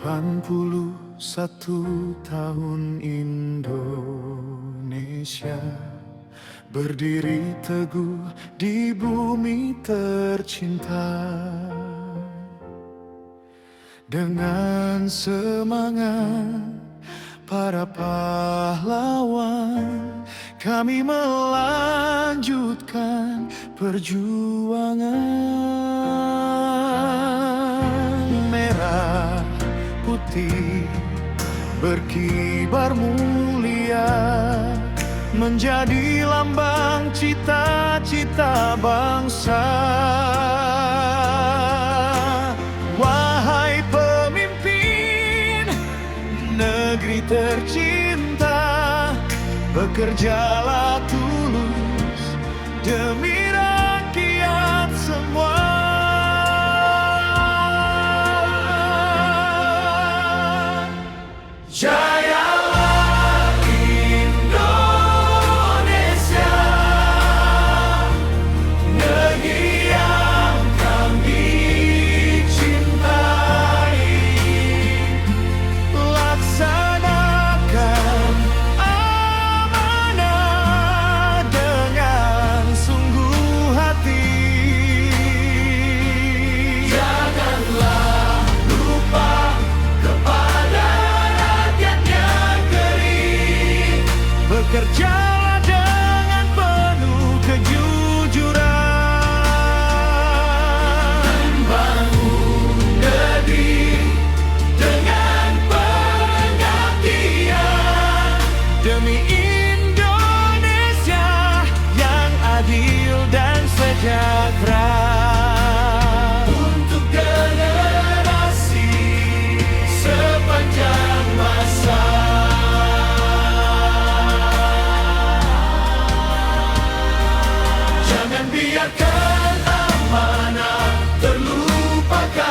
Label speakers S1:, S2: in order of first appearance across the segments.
S1: 81 tahun Indonesia berdiri teguh di bumi tercinta. Dengan semangat para pahlawan, kami melanjutkan perjuangan. Merah putih berkibar mulia, menjadi lambang cita-cita bangsa. Wahai pemimpin negeri tercinta, bekerjalah tulus demi rakyat semua. Jayalah Indonesia, negeri yang kami cintai. Laksanakan amanah dengan sungguh hati. Janganlah lupa kepada rakyatnya kering, bekerjalah dengan penuh kejujuran. Membangun negeri dengan pengabdian demi Indonesia yang adil dan sejahtera. Untuk generasi sepanjang masa. Jangan biarkan amanah terlupakan.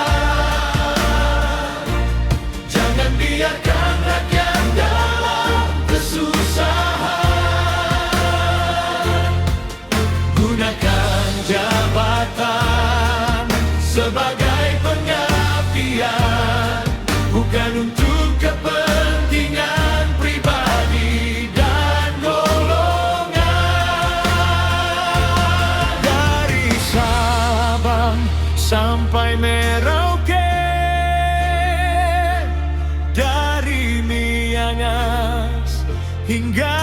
S1: Jangan biarkan rakyat dalam kesusahan. Gunakan jabatan sebagai pengabdian, bukan untuk kepentingan pribadi dan golongan. Dari Sabang sampai Merauke, dari Miangas hingga